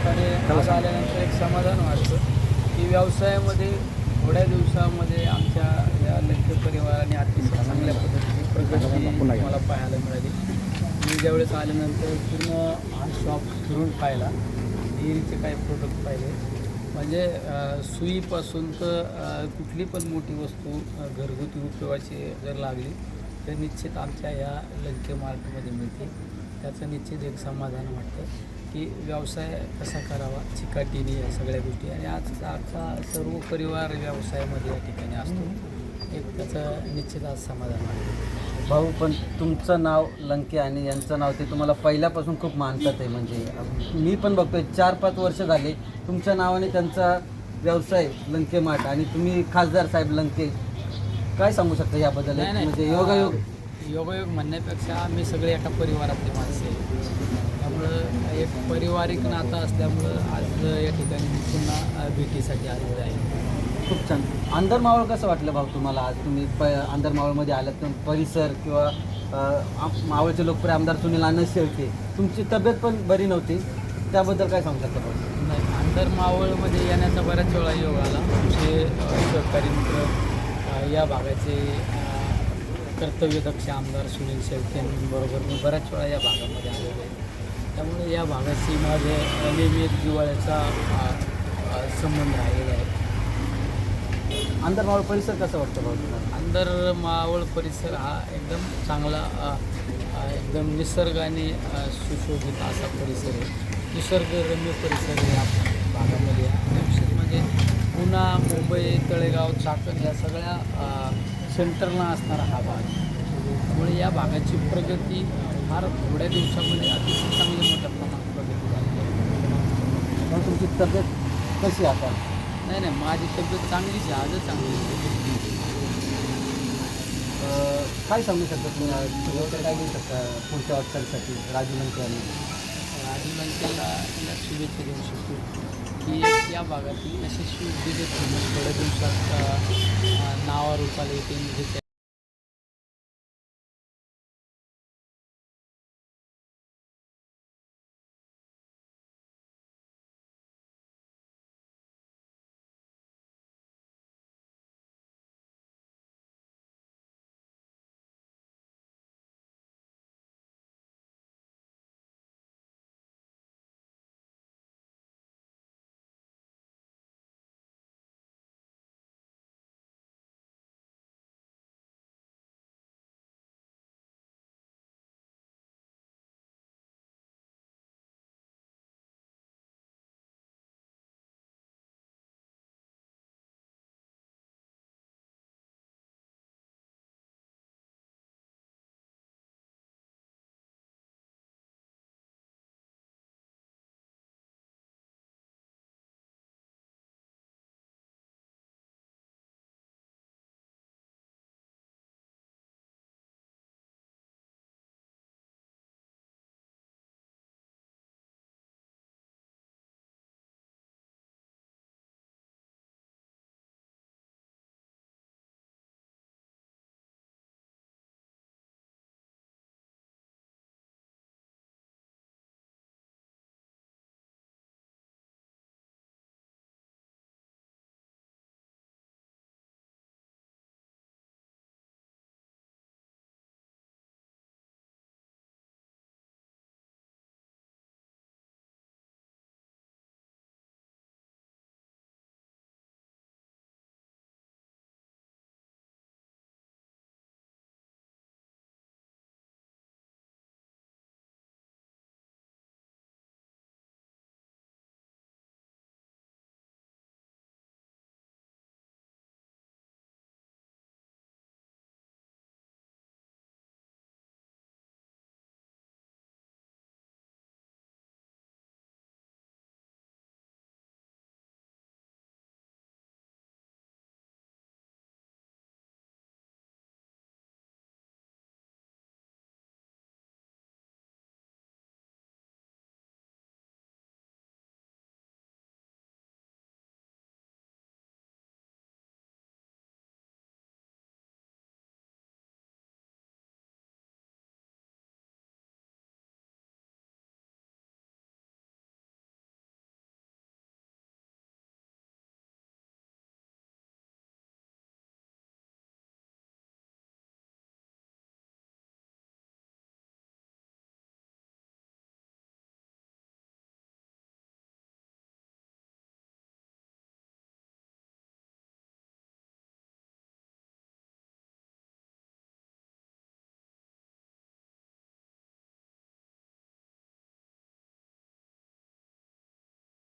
आणि आज आल्यानंतर एक समाधान वाटतं की व्यवसायामध्ये थोड्या दिवसामध्ये आमच्या या लंके परिवाराने अतिशय चांगल्या पद्धतीची प्रगती मला पाहायला मिळाली. मी ज्यावेळेस आल्यानंतर पूर्ण हा शॉप फिरून पाहिला, डेअरीचे काही प्रोडक्ट पाहिले. म्हणजे सुईपासून तर कुठली पण मोठी वस्तू घरगुती उपयोगाची जर लागली तर निश्चित आमच्या या लंके मार्टमध्ये मिळते. त्याचं निश्चित एक समाधान वाटतं की व्यवसाय कसा करावा चिकाटीने या सगळ्या गोष्टी. आणि आजचा सर्व परिवार व्यवसायामध्ये या ठिकाणी असतो. एक त्याचं निश्चित आज समाधान वाटतं. भाऊ, पण तुमचं नाव लंके आणि यांचं नाव ते तुम्हाला पहिल्यापासून खूप मानतात आहे. म्हणजे मी पण बघतोय 4-5 वर्ष झाले तुमच्या नावाने त्यांचा व्यवसाय लंके मार्ट आणि तुम्ही खासदार साहेब लंके, काय सांगू शकता याबद्दल? म्हणजे योगायोग म्हणण्यापेक्षा आम्ही सगळे एका परिवारातले माणसं आहे. त्यामुळं एक पारिवारिक नातं असल्यामुळं आज या ठिकाणी मी पुन्हा भेटीसाठी आलेलो आहे. खूप छान. अंदरमावळ कसं वाटलं भाऊ तुम्हाला? आज तुम्ही अंदरमावळमध्ये आलात तर परिसर किंवा मावळचे लोकप्रिय आमदार सुनील अण्णा शेळके, तुमची तब्येत पण बरी नव्हती, त्याबद्दल काय सांगू शकता भाऊ? नाही, अंदरमावळमध्ये येण्याचा बऱ्याच वेळा योग आला. आमचे सहकारी मित्र या भागाचे कर्तव्यदक्ष आमदार सुनील शेळकेंबरोबर मी बऱ्याच वेळा या भागामध्ये आलेलो आहे. त्यामुळे या भागाशी माझे नेहमी एक जिव्हाळ्याचा संबंध राहिलेला आहे. अंदरमावळ परिसर कसं वाटतं भाऊ तुम्हाला? अंदरमावळ परिसर हा एकदम चांगला एकदम निसर्गाने सुशोभित असा परिसर आहे. निसर्गरम्य परिसर आहे या भागामध्ये. विशेष म्हणजे पुणा, मुंबई, तळेगाव, चाकण या सगळ्या सेंटरला असणारा हा भाग. त्यामुळे या भागाची प्रगती फार थोड्या दिवसामध्ये अतिशय चांगली मोठ्या प्रमाणात प्रगती झाली आहे. मग तुमची तब्येत कशी आता? नाही, माझी तब्येत चांगलीच आहे, आजच चांगली आहे. काय सांगू शकता तुम्ही? काय देऊ शकता पुढच्या वाटचालीसाठी राजू लंके यांनी? राजू लंकेला शुभेच्छा देऊ शकतो की या भागातील यशस्वी उद्योजक थोड्या दिवसात नावारूपाला येते. म्हणजे